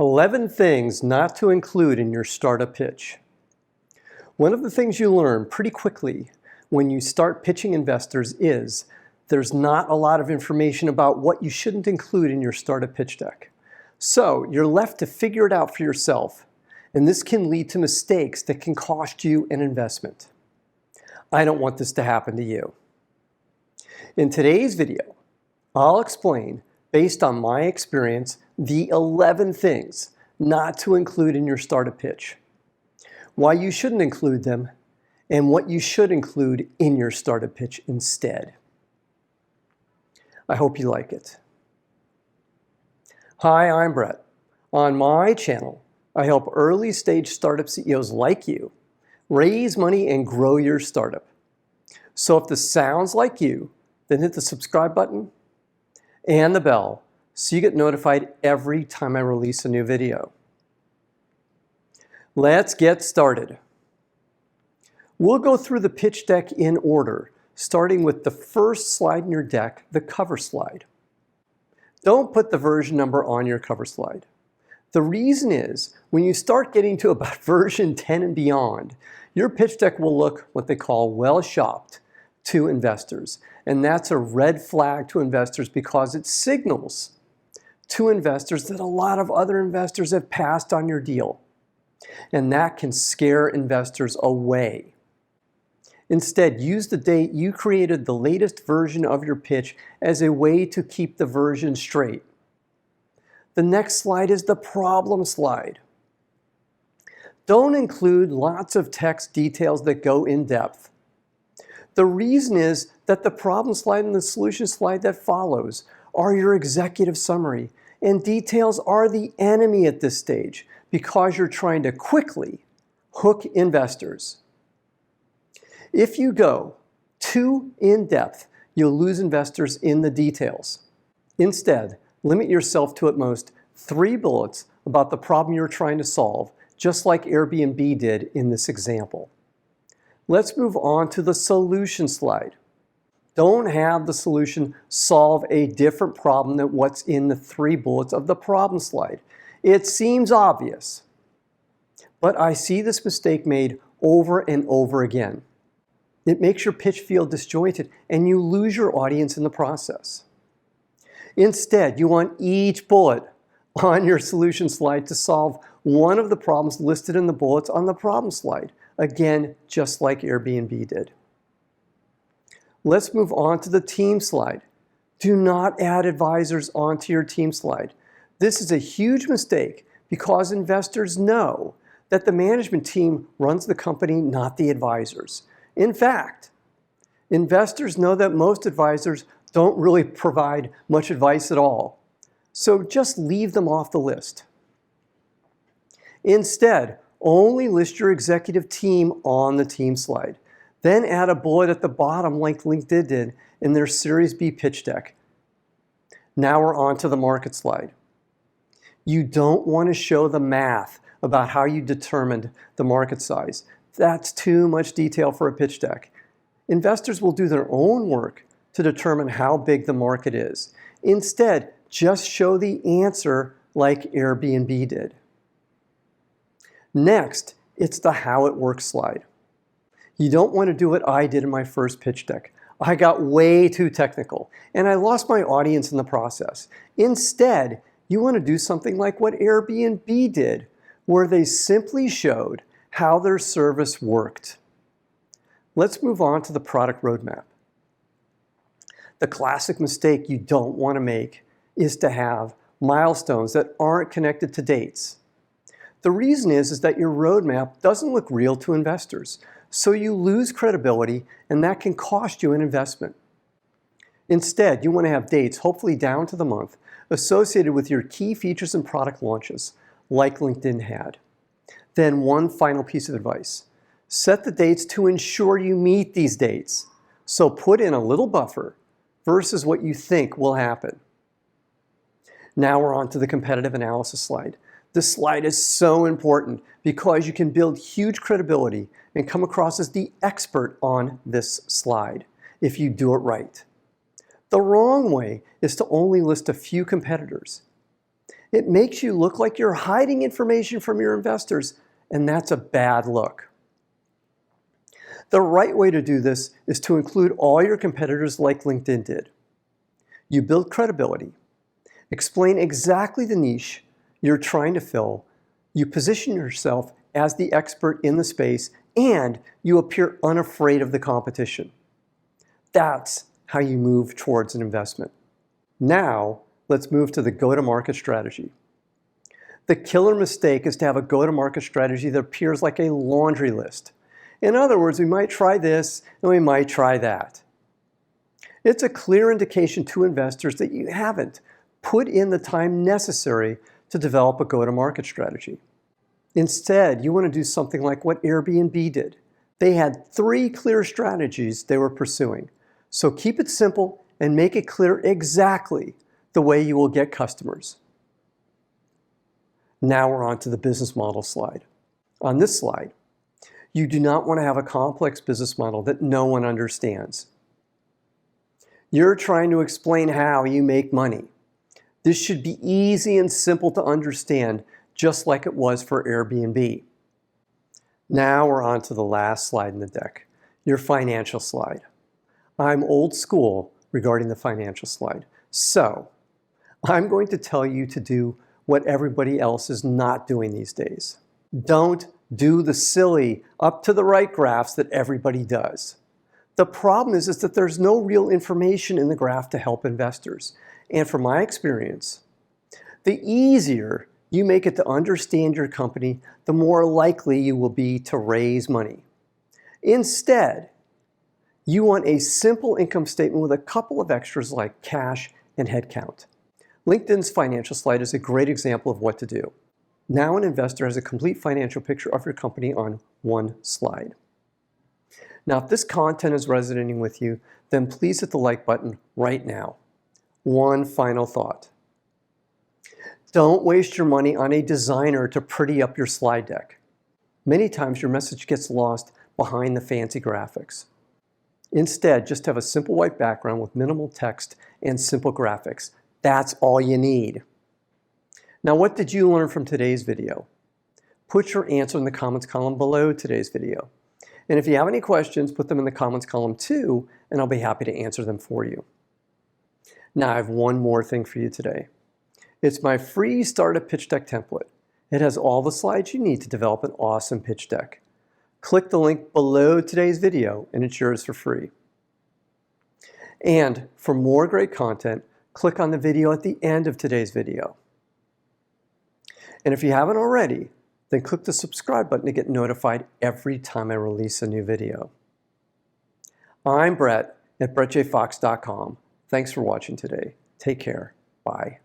11 things not to include in your startup pitch. One of the things you learn pretty quickly when you start pitching investors is there's not a lot of information about what you shouldn't include in your startup pitch deck. So you're left to figure it out for yourself, and this can lead to mistakes that can cost you an investment. I don't want this to happen to you. In today's video, I'll explain, based on my experience, the 11 things not to include in your startup pitch, why you shouldn't include them, and what you should include in your startup pitch instead. I hope you like it. Hi, I'm Brett. On my channel, I help early stage startup CEOs like you raise money and grow your startup. So if this sounds like you, then hit the subscribe button and the bell so you get notified every time I release a new video. Let's get started. We'll go through the pitch deck in order, starting with the first slide in your deck, the cover slide. Don't put the version number on your cover slide. The reason is, when you start getting to about version 10 and beyond, your pitch deck will look what they call well-shopped to investors. And that's a red flag to investors because it signals to investors that a lot of other investors have passed on your deal. And that can scare investors away. Instead, use the date you created the latest version of your pitch as a way to keep the version straight. The next slide is the problem slide. Don't include lots of text details that go in depth. The reason is that the problem slide and the solution slide that follows are your executive summary, and details are the enemy at this stage because you're trying to quickly hook investors. If you go too in-depth, you'll lose investors in the details. Instead, limit yourself to at most 3 bullets about the problem you're trying to solve, just like Airbnb did in this example. Let's move on to the solution slide. Don't have the solution solve a different problem than what's in the 3 bullets of the problem slide. It seems obvious, but I see this mistake made over and over again. It makes your pitch feel disjointed and you lose your audience in the process. Instead, you want each bullet on your solution slide to solve one of the problems listed in the bullets on the problem slide. Again, just like Airbnb did. Let's move on to the team slide. Do not add advisors onto your team slide. This is a huge mistake because investors know that the management team runs the company, not the advisors. In fact, investors know that most advisors don't really provide much advice at all. So just leave them off the list. Instead, only list your executive team on the team slide. Then add a bullet at the bottom like LinkedIn did in their Series B pitch deck. Now we're on to the market slide. You don't want to show the math about how you determined the market size. That's too much detail for a pitch deck. Investors will do their own work to determine how big the market is. Instead, just show the answer like Airbnb did. Next, it's the how it works slide. You don't want to do what I did in my first pitch deck. I got way too technical, and I lost my audience in the process. Instead, you want to do something like what Airbnb did, where they simply showed how their service worked. Let's move on to the product roadmap. The classic mistake you don't want to make is to have milestones that aren't connected to dates. The reason is that your roadmap doesn't look real to investors, so you lose credibility and that can cost you an investment. Instead, you want to have dates, hopefully down to the month, associated with your key features and product launches, like LinkedIn had. Then one final piece of advice. Set the dates to ensure you meet these dates. So put in a little buffer versus what you think will happen. Now we're on to the competitive analysis slide. This slide is so important because you can build huge credibility and come across as the expert on this slide if you do it right. The wrong way is to only list a few competitors. It makes you look like you're hiding information from your investors, and that's a bad look. The right way to do this is to include all your competitors like LinkedIn did. You build credibility, explain exactly the niche you're trying to fill, you position yourself as the expert in the space, and you appear unafraid of the competition. That's how you move towards an investment. Now, let's move to the go-to-market strategy. The killer mistake is to have a go-to-market strategy that appears like a laundry list. In other words, we might try this and we might try that. It's a clear indication to investors that you haven't put in the time necessary to develop a go-to-market strategy. Instead, you want to do something like what Airbnb did. They had 3 clear strategies they were pursuing. So keep it simple and make it clear exactly the way you will get customers. Now we're on to the business model slide. On this slide, you do not want to have a complex business model that no one understands. You're trying to explain how you make money. This should be easy and simple to understand, just like it was for Airbnb. Now we're on to the last slide in the deck, your financial slide. I'm old school regarding the financial slide, so I'm going to tell you to do what everybody else is not doing these days. Don't do the silly up to the right graphs that everybody does. The problem is that there's no real information in the graph to help investors. And from my experience, the easier you make it to understand your company, the more likely you will be to raise money. Instead, you want a simple income statement with a couple of extras like cash and headcount. LinkedIn's financial slide is a great example of what to do. Now an investor has a complete financial picture of your company on one slide. Now, if this content is resonating with you, then please hit the like button right now. One final thought. Don't waste your money on a designer to pretty up your slide deck. Many times your message gets lost behind the fancy graphics. Instead, just have a simple white background with minimal text and simple graphics. That's all you need. Now, what did you learn from today's video? Put your answer in the comments column below today's video. And if you have any questions, put them in the comments column too, and I'll be happy to answer them for you. Now, I have one more thing for you today. It's my free startup pitch deck template. It has all the slides you need to develop an awesome pitch deck. Click the link below today's video and it's yours for free. And for more great content, click on the video at the end of today's video. And if you haven't already, then click the subscribe button to get notified every time I release a new video. I'm Brett at brettjfox.com. Thanks for watching today. Take care. Bye.